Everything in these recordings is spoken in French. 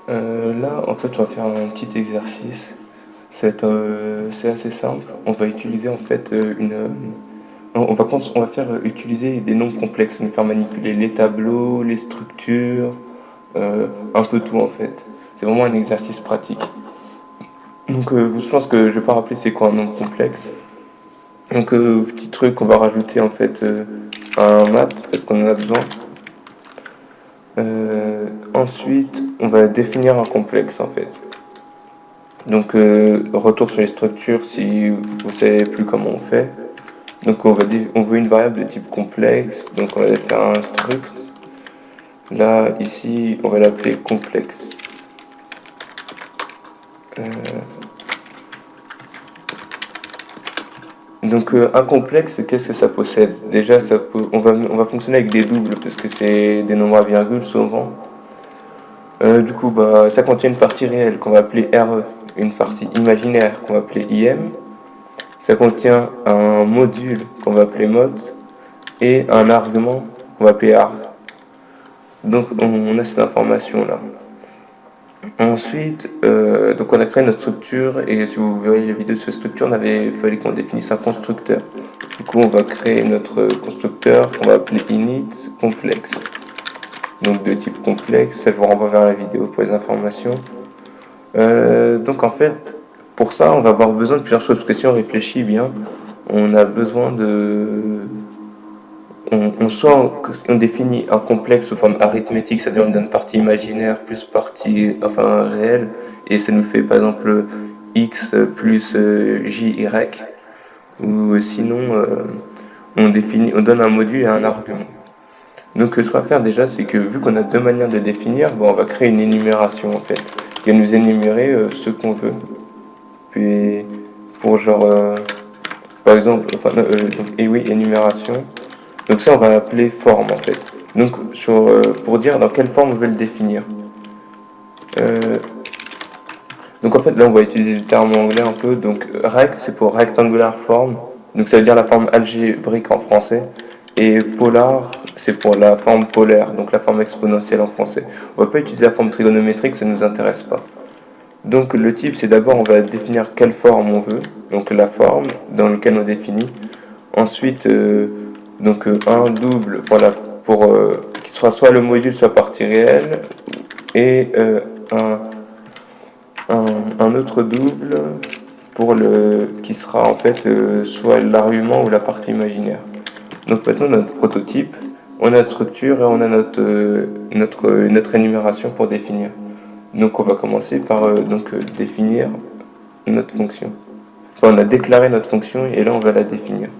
Là, en fait, on va faire un petit exercice. C'est assez simple. On va utiliser en fait on va faire utiliser des nombres complexes, on va faire manipuler les tableaux, les structures, un peu tout en fait. C'est vraiment un exercice pratique. Donc, je pense que je vais pas rappeler c'est quoi un nombre complexe. Donc, petit truc, on va rajouter en fait un math parce qu'on en a besoin. Ensuite, on va définir un complexe en fait. Donc, retour sur les structures si vous savez plus comment on fait. Donc, on veut une variable de type complexe. Donc, on va faire un struct. Là, ici, on va l'appeler complexe. Donc, un complexe, qu'est-ce que ça possède? Déjà, on va fonctionner avec des doubles parce que c'est des nombres à virgule souvent. Du coup, bah, ça contient une partie réelle qu'on va appeler RE, une partie imaginaire qu'on va appeler IM. Ça contient un module qu'on va appeler mod et un argument qu'on va appeler arg. Donc on a cette information là. Ensuite, donc on a créé notre structure et si vous verrez les vidéos de cette structure, il fallait qu'on définisse un constructeur. Du coup, on va créer notre constructeur qu'on va appeler init complexe. Donc de type complexe, ça je vous renvoie vers la vidéo pour les informations. Donc en fait, pour ça, on va avoir besoin de plusieurs choses. Parce que si on réfléchit bien, on a besoin de... On définit un complexe sous forme arithmétique, c'est-à-dire on donne partie imaginaire plus partie réelle, et ça nous fait par exemple x plus jy, ou sinon on donne un module et un argument. Donc ce qu'on va faire déjà, c'est que vu qu'on a deux manières de définir, bon, on va créer une énumération en fait, qui va nous énumérer ce qu'on veut. Puis pour par exemple, et oui, énumération. Donc ça, on va l'appeler forme en fait. Donc pour dire dans quelle forme on veut le définir. Euh, donc en fait, là, on va utiliser le terme anglais un peu. Donc rect, c'est pour rectangular form. Donc ça veut dire la forme algébrique en français. Et polar, c'est pour la forme polaire, donc la forme exponentielle en français. On va pas utiliser la forme trigonométrique, ça ne nous intéresse pas. Donc le type, c'est d'abord on va définir quelle forme on veut, donc la forme dans laquelle on définit. Ensuite, un double pour qui sera soit le module, soit partie réelle, et un autre double qui sera en fait soit l'argument ou la partie imaginaire. Donc maintenant notre prototype, on a notre structure et on a notre énumération pour définir. Donc on va commencer par définir notre fonction. Enfin, on a déclaré notre fonction et là on va la définir.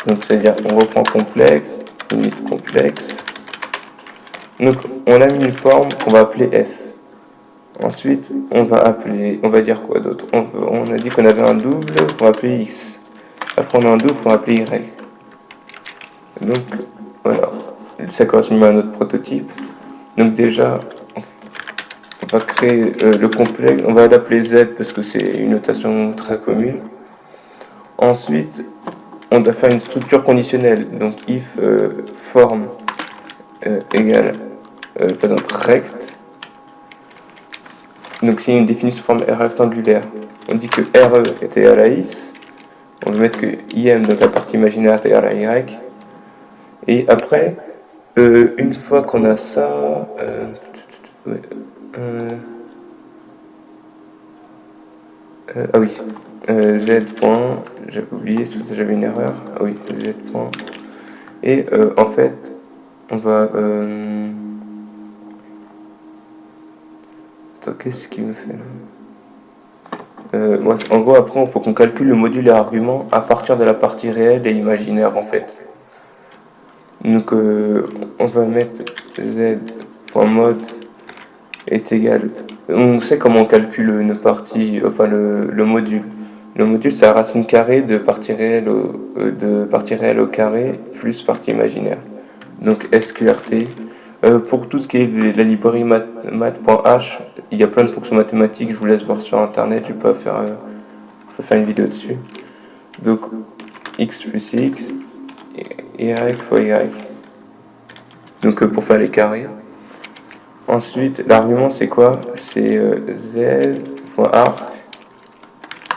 Donc c'est-à-dire on reprend complexe, init complexe. Donc on a mis une forme qu'on va appeler f. Ensuite on va dire quoi d'autre? On a dit qu'on avait un double qu'on va appeler x. Après on a un double qu'on va appeler y. Donc voilà, ça correspond à notre prototype. Donc déjà on va créer le complexe, on va l'appeler z parce que c'est une notation très commune. Ensuite on doit faire une structure conditionnelle, donc if form égale par exemple rect. Donc si une définition sous forme rectangulaire, on dit que RE est égal à X, on va mettre que IM, donc la partie imaginaire, est égal à Y. Et après, une fois qu'on a ça, ah oui, Z point, j'avais oublié, c'est parce que j'avais une erreur. Ah oui, Z point. Et en fait, on va... Attends, qu'est-ce qu'il me fait là en gros, après, il faut qu'on calcule le module et argument à partir de la partie réelle et imaginaire en fait. Donc, on va mettre z.mode est égal. On sait comment on calcule une partie, enfin le module. Le module, c'est la racine carrée de partie réelle au carré plus partie imaginaire. Donc SQRT. Pour tout ce qui est la librairie math.h, il y a plein de fonctions mathématiques, je vous laisse voir sur internet, je vais faire une vidéo dessus. Donc x plus x, y fois y. Donc pour faire les carrés. Ensuite, l'argument c'est quoi? C'est z.arc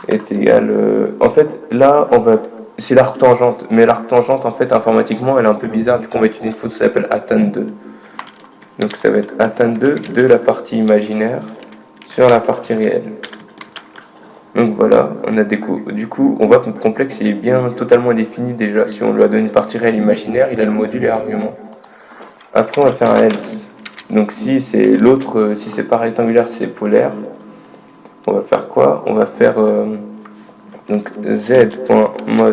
est égal... En fait, là, c'est l'arc tangente. Mais l'arc tangente, en fait, informatiquement, elle est un peu bizarre. Du coup, on va utiliser une fonction qui s'appelle atteinte2. Donc, ça va être atteinte2 de la partie imaginaire sur la partie réelle. Donc voilà, on a du coup, on voit que notre complexe il est bien totalement défini déjà. Si on lui a donné une partie réelle imaginaire, il a le module et argument. Après, on va faire un else. Donc si c'est l'autre, si c'est pas rectangulaire, c'est polaire. On va faire quoi? On va faire donc z.mot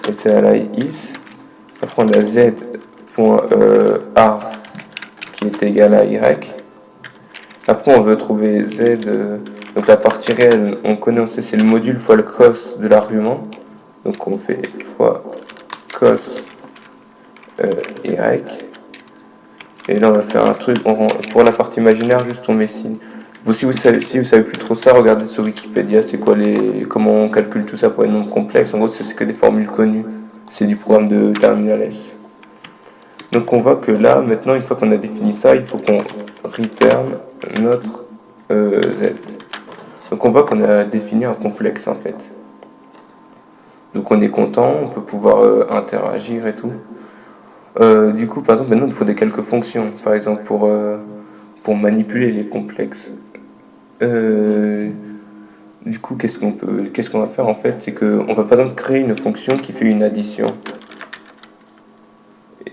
est égal à is. Après, on a z.arc qui est égal à y. Après, on veut trouver z. Donc la partie réelle, on connaît, on sait, c'est le module fois le cos de l'argument. Donc on fait fois cos y. Et là, on va faire un truc. Pour la partie imaginaire, juste on met signe. Bon, si vous savez plus trop ça, regardez sur Wikipédia, c'est quoi comment on calcule tout ça pour les nombres complexes. En gros, c'est que des formules connues. C'est du programme de Terminal S. Donc on voit que là, maintenant, une fois qu'on a défini ça, il faut qu'on return notre z. Donc on voit qu'on a défini un complexe en fait. Donc on est content, on peut pouvoir interagir et tout. Du coup, par exemple, maintenant il faut quelques fonctions, par exemple pour manipuler les complexes. Du coup, qu'est-ce qu'on va faire en fait? C'est qu'on va par exemple créer une fonction qui fait une addition.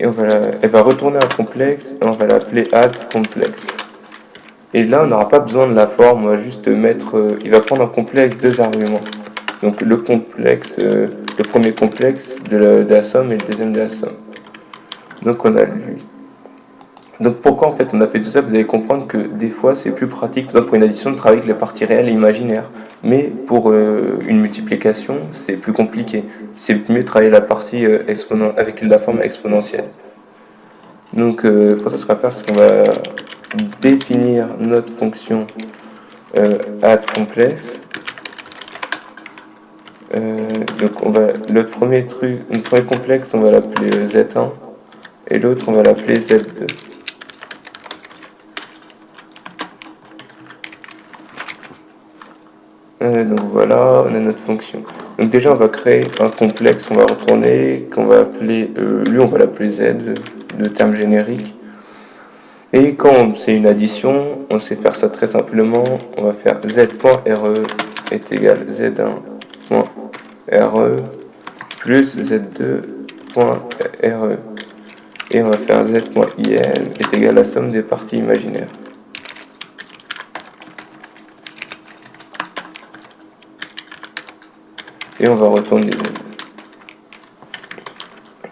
Et elle va retourner un complexe et on va l'appeler addComplex. Et là, on n'aura pas besoin de la forme, on va juste mettre. Il va prendre un complexe, deux arguments. Donc le complexe, le premier complexe de la somme et le deuxième de la somme. Donc on a lui. Donc pourquoi en fait on a fait tout ça? Vous allez comprendre que des fois c'est plus pratique, pour une addition, de travailler avec les parties réelles et imaginaires. Mais pour une multiplication, c'est plus compliqué. C'est mieux de travailler la partie avec la forme exponentielle. Donc pour ça, ce qu'on va faire, c'est qu'on va définir notre fonction addComplex. Donc notre premier complexe, on va l'appeler Z1 et l'autre on va l'appeler Z2. Donc voilà, on a notre fonction. Donc déjà on va créer un complexe, on va retourner, qu'on va appeler, lui on va l'appeler Z, de terme générique. Et quand c'est une addition, on sait faire ça très simplement, on va faire z.re est égal z1.re plus z2.re. Et on va faire z.im est égal à la somme des parties imaginaires. Et on va retourner z.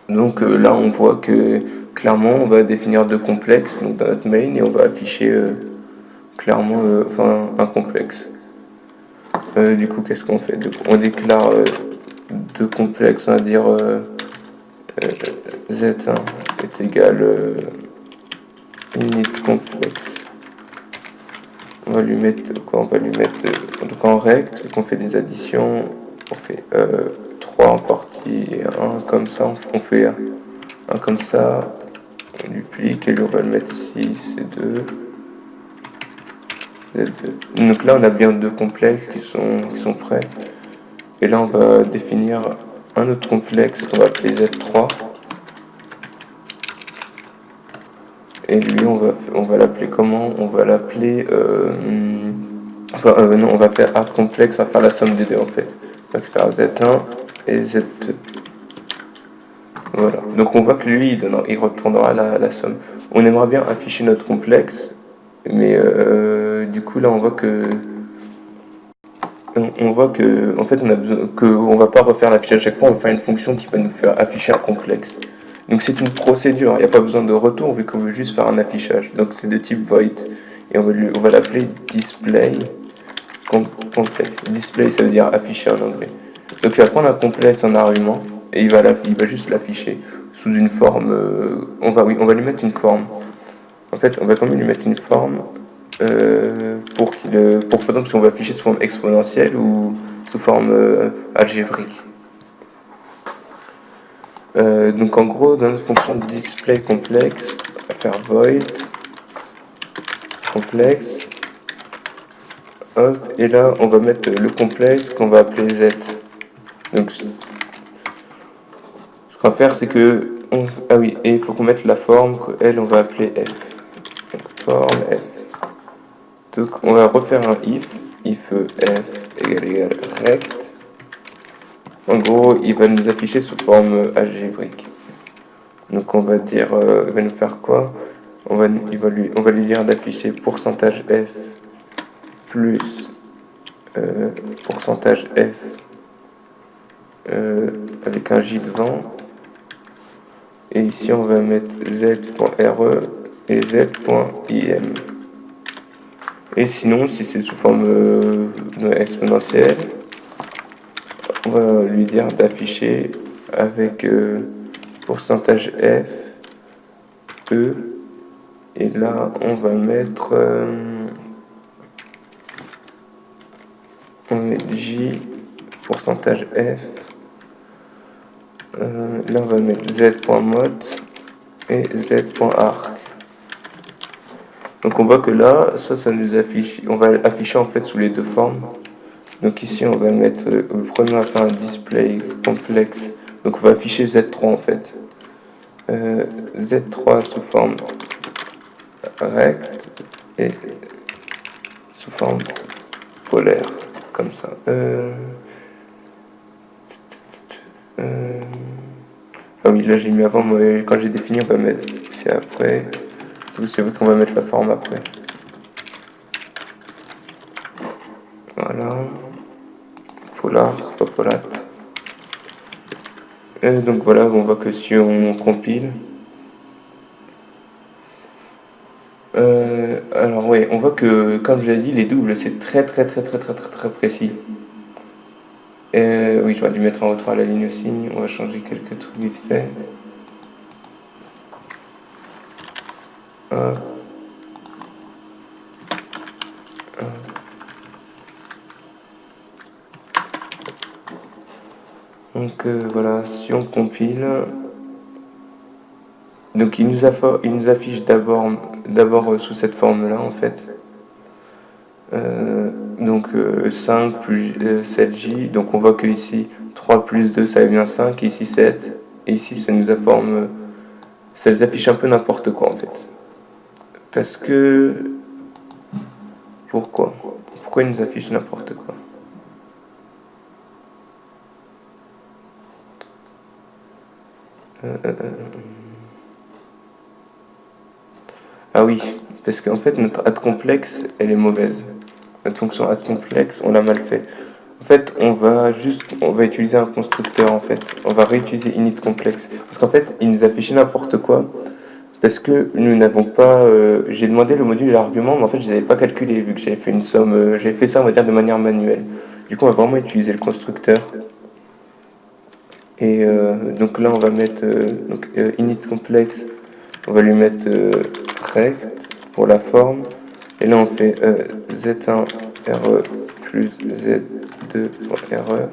Donc là on voit que clairement on va définir deux complexes donc dans notre main et on va afficher clairement un complexe. Du coup qu'est-ce qu'on fait? Donc, on déclare deux complexes, on va dire z1 est égal init complexe. On va lui mettre quoi? On va lui mettre donc en rect, vu qu'on fait des additions, on fait 3 en partie et 1 comme ça, on fait un comme ça, on duplique et lui on va le mettre 6 et 2. Z2. Donc là on a bien deux complexes qui sont prêts. Et là on va définir un autre complexe qu'on va appeler Z3. Et lui on va l'appeler comment? On va l'appeler non, on va faire arc complexe, on va faire la somme des deux en fait. On va faire Z1 et Z2. Voilà. Donc on voit que lui il retournera la somme. On aimerait bien afficher notre complexe, mais du coup là on voit que en fait on a besoin on va pas refaire l'affichage à chaque fois, on va faire une fonction qui va nous faire afficher un complexe. Donc c'est une procédure, il n'y a pas besoin de retour vu qu'on veut juste faire un affichage. Donc c'est de type void et on va l'appeler display complexe. Display ça veut dire afficher en anglais. Donc il va prendre un complexe en argument et il va juste l'afficher sous une forme. On va lui mettre une forme. En fait on va quand même lui mettre une forme. Pour par exemple si on veut afficher sous forme exponentielle ou sous forme algébrique. Donc en gros dans notre fonction display complexe, on va faire void complexe. Hop, et là on va mettre le complexe qu'on va appeler Z. Donc ce qu'on va faire c'est que ah oui, et il faut qu'on mette la forme qu'elle on va appeler F. Donc forme F. Donc on va refaire un if F égale rect. En gros il va nous afficher sous forme algébrique. Donc on va dire il va nous faire quoi? On va lui dire d'afficher pourcentage F plus pourcentage F avec un J devant. Et ici on va mettre z.re et z.im. Et sinon, si c'est sous forme exponentielle, on va lui dire d'afficher avec pourcentage F, E, et là on va mettre J, pourcentage F, là on va mettre z.mot et z.arc. Donc on voit que là, ça nous affiche, on va afficher en fait sous les deux formes. Donc ici on va mettre, le premier on va faire un display complexe, donc on va afficher Z3 en fait. Z3 sous forme rect et sous forme polaire, comme ça. Ah oui, là j'ai mis avant, mais quand j'ai défini, on va mettre, c'est après. C'est vrai qu'on va mettre la forme après. Voilà. Polar, pas polat. Donc voilà, on voit que si on compile. Alors ouais, on voit que, comme je l'ai dit, les doubles, c'est très précis. Oui, j'aurais dû mettre en retour à la ligne aussi. On va changer quelques trucs vite fait. Donc voilà, si on compile, donc il nous affiche d'abord sous cette forme-là en fait. Donc 5 plus 7J, donc on voit que ici 3 plus 2 ça fait bien 5, et ici 7, et ici ça nous affiche un peu n'importe quoi en fait. Parce que... Pourquoi il nous affiche n'importe quoi? Ah oui, parce qu'en fait notre add complexe elle est mauvaise. Notre fonction add complexe on l'a mal fait. En fait on va utiliser un constructeur en fait. On va réutiliser init complexe. Parce qu'en fait il nous affiche n'importe quoi. Parce que nous n'avons pas... j'ai demandé le module et l'argument, mais en fait je ne les avais pas calculés vu que j'avais fait une somme... j'avais fait ça on va dire de manière manuelle. Du coup on va vraiment utiliser le constructeur. Et donc là on va mettre init complexe, on va lui mettre rect pour la forme, et là on fait z1re plus z2re,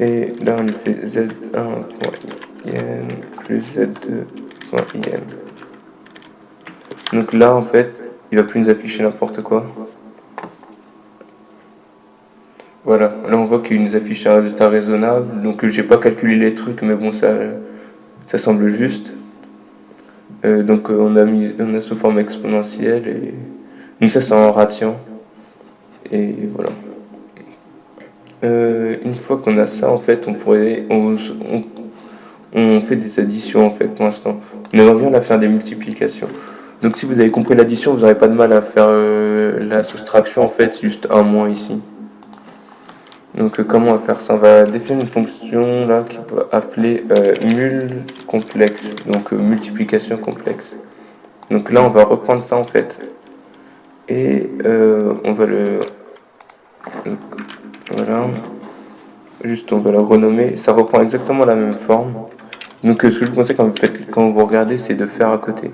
et là on lui fait z1.im plus z2.im. Donc là en fait il va plus nous afficher n'importe quoi. Voilà, là on voit qu'il nous affiche un résultat raisonnable, donc j'ai pas calculé les trucs, mais bon ça semble juste. Donc on a sous forme exponentielle, et donc ça c'est en ration, et voilà. Une fois qu'on a ça en fait, on fait des additions en fait pour l'instant. On aimerait bien la faire des multiplications. Donc si vous avez compris l'addition, vous n'aurez pas de mal à faire la soustraction en fait, c'est juste un moins ici. Donc comment on va faire ça? On va définir une fonction là qui va appeler mul complexe, donc multiplication complexe. Donc là on va reprendre ça en fait, et on va donc, voilà, juste on va le renommer, ça reprend exactement la même forme. Donc ce que je vous conseille quand vous regardez, c'est de faire à côté.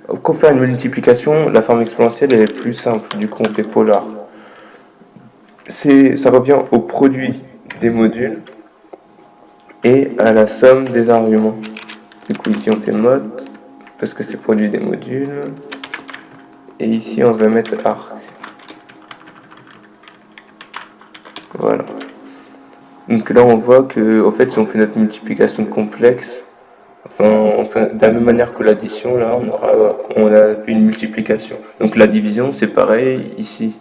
Quand on fait une multiplication, la forme exponentielle elle est plus simple, du coup on fait polar. Ça revient au produit des modules et à la somme des arguments. Du coup ici on fait mode parce que c'est produit des modules, Et ici, on va mettre arc. Voilà. Donc là, on voit que, en fait, si on fait notre multiplication complexe, enfin, de la même manière que l'addition, là, on a fait une multiplication. Donc la division, c'est pareil. Ici,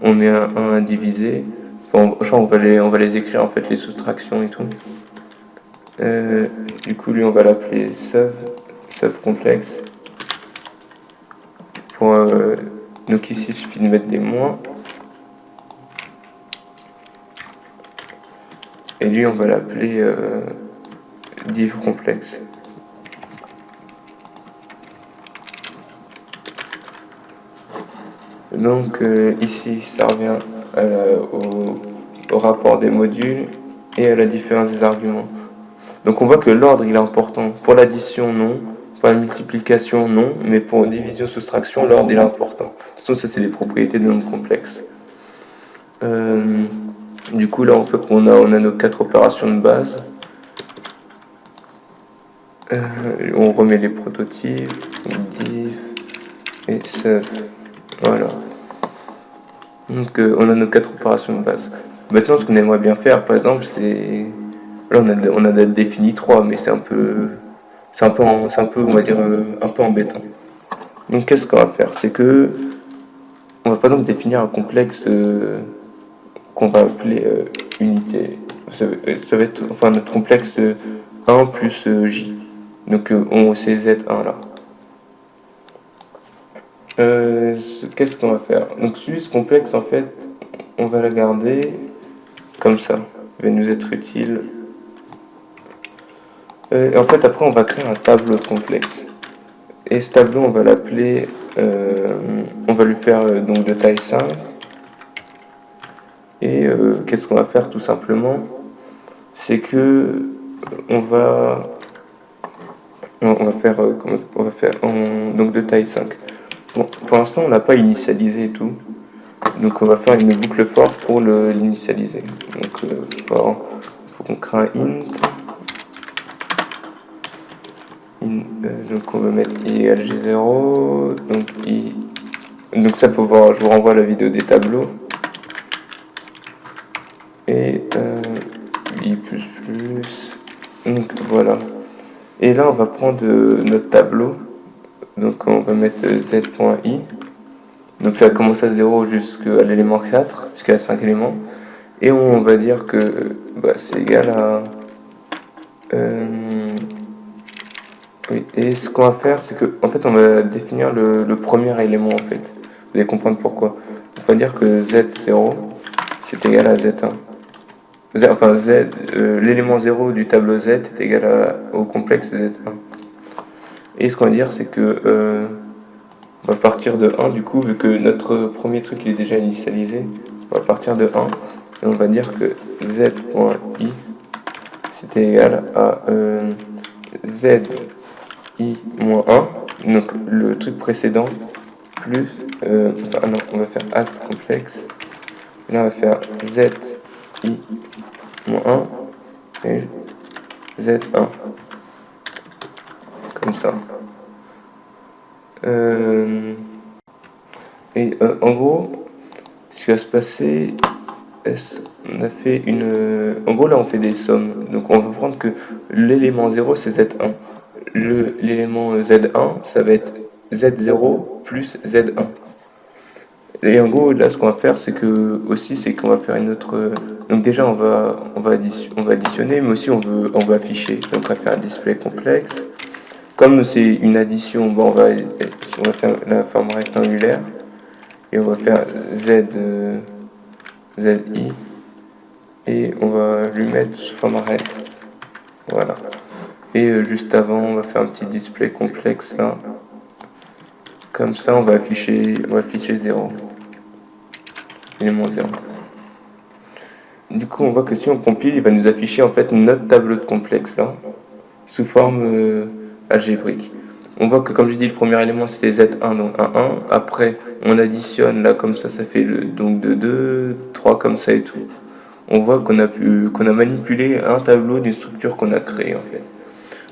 on met un 1 à diviser. Enfin, on va les écrire, en fait, les soustractions et tout. Du coup, lui, on va l'appeler sub complexe. Donc ici, il suffit de mettre des moins. Et lui, on va l'appeler div complexe. Donc ici, ça revient au rapport des modules et à la différence des arguments. Donc on voit que l'ordre, il est important. Pour l'addition, non. Pour la multiplication, non. Mais pour division, soustraction, l'ordre, il est important. De toute façon, ça, c'est les propriétés de nombres complexes. Du coup, là, on fait qu'on a nos 4 opérations de base. On remet les prototypes, div et sub. Voilà. Donc on a nos 4 opérations de base. Maintenant, ce qu'on aimerait bien faire, par exemple, c'est... Là, on a défini 3, mais c'est un peu, on va dire, un peu embêtant. Donc, qu'est-ce qu'on va faire? C'est que on va par exemple définir un complexe qu'on va appeler unité. Ça va être, enfin, notre complexe 1 plus j. Donc, on c'est z1 là. Qu'est-ce qu'on va faire? Donc, ce complexe, en fait, on va le garder comme ça. Il va nous être utile. En fait, après, on va créer un tableau de complexe. Et ce tableau, on va l'appeler, on va lui faire donc de taille 5. Et qu'est-ce qu'on va faire tout simplement? C'est que on va faire, donc de taille 5. Bon, pour l'instant, on n'a pas initialisé et tout. Donc on va faire une boucle for pour l'initialiser. Donc for, il faut qu'on crée un int. Donc on va mettre i égale g0. Donc ça faut voir, je vous renvoie à la vidéo des tableaux. Et i++. Donc voilà. Et là on va prendre notre tableau. Donc on va mettre z.i. Donc ça commence à 0 jusqu'à l'élément 4, jusqu'à 5 éléments. Et on va dire que c'est égal à... oui. Et ce qu'on va faire, c'est que en fait on va définir le premier élément en fait. Vous allez comprendre pourquoi. On va dire que z0 c'est égal à z1. Enfin l'élément 0 du tableau z est égal au complexe z1. Et ce qu'on va dire, c'est que on va partir de 1 du coup, vu que notre premier truc il est déjà initialisé. On va partir de 1 et on va dire que z.i c'était égal à z i-1, donc le truc précédent, plus, enfin non, on va faire at complexe, et là on va faire z i-1 et z1, comme ça. En gros, ce qui va se passer, on a fait en gros là on fait des sommes, donc on va prendre que l'élément 0 c'est z1. L'élément Z1, ça va être Z0 plus Z1. Et en gros, là, ce qu'on va faire, c'est qu'on va faire une autre... Donc déjà, on va additionner, mais aussi on va afficher. Donc on va faire un display complexe. Comme c'est une addition, on va faire la forme rectangulaire. Et on va faire ZI. Et on va lui mettre sous forme rect. Voilà. Et juste avant, on va faire un petit display complexe là. Comme ça, on va afficher 0. Élément 0. Du coup, on voit que si on compile, il va nous afficher en fait notre tableau de complexe là, sous forme algébrique. On voit que, comme j'ai dit, le premier élément c'était Z1, donc 1, 1. Après, on additionne là, comme ça fait donc de 2, 3 comme ça et tout. On voit qu'on a manipulé un tableau d'une structure qu'on a créée en fait.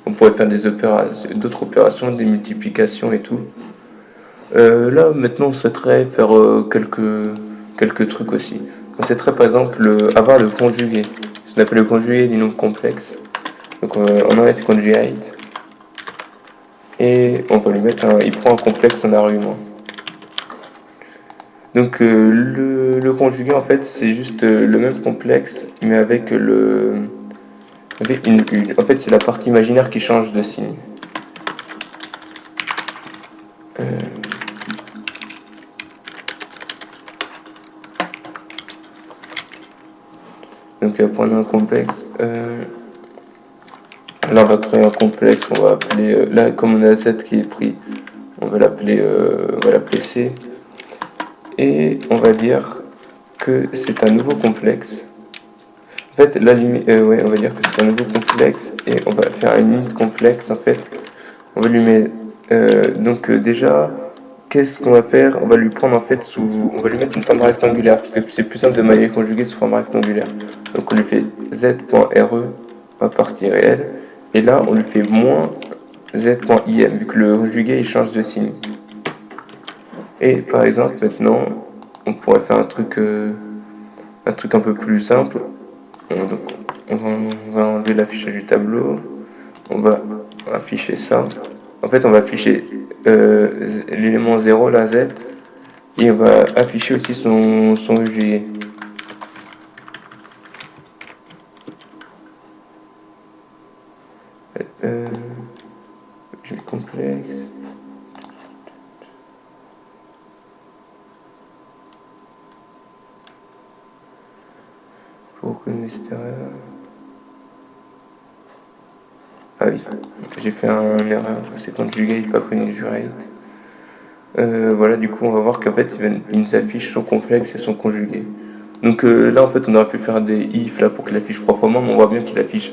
On pourrait faire d'autres opérations, des multiplications et tout. Là, maintenant, on souhaiterait faire quelques trucs aussi. On souhaiterait par exemple avoir le conjugué. Ce qu'on appelle le conjugué du nombre complexe. Donc en anglais, c'est conjugate. Et on va lui mettre il prend un complexe en argument. Donc le conjugué, en fait, c'est juste le même complexe, mais avec en fait, c'est la partie imaginaire qui change de signe. Donc prendre un complexe. Là, on va créer un complexe. On va appeler. Là, comme on a Z qui est pris, on va l'appeler C. Et on va dire que c'est un nouveau complexe. En fait, la limite, ouais, on va dire que c'est un nouveau complexe et on va faire une int complexe en fait. On va lui mettre. Donc déjà, qu'est-ce qu'on va faire? On va lui prendre en fait on va lui mettre une forme rectangulaire parce que c'est plus simple de manier conjuguer sous forme rectangulaire. Donc on lui fait z.re à partie réelle et là on lui fait moins z.im vu que le conjugué il change de signe. Et par exemple maintenant on pourrait faire un truc un peu plus simple. Donc on va enlever l'affichage du tableau. On va afficher ça. En fait, on va afficher l'élément 0, la Z, et on va afficher aussi son UGI. Euh, J'ai le complexe. Pour reconnaître l'extérieur. Ah oui, j'ai fait une erreur. C'est conjugate, pas conjugate. Voilà, du coup, on va voir qu'en fait, il nous affiche son complexe et son conjugué. Donc là, en fait, on aurait pu faire des if là pour qu'il affiche proprement, mais on voit bien qu'il affiche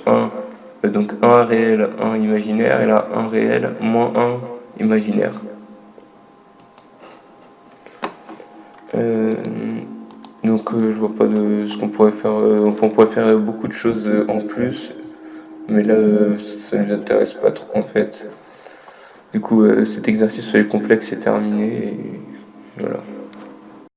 donc un réel, un imaginaire, et là, un réel, moins un imaginaire. Euh, donc je vois pas de ce qu'on pourrait faire. Enfin, on pourrait faire beaucoup de choses en plus, mais là, ça nous intéresse pas trop en fait. Du coup, cet exercice sur les complexes est terminé, et voilà.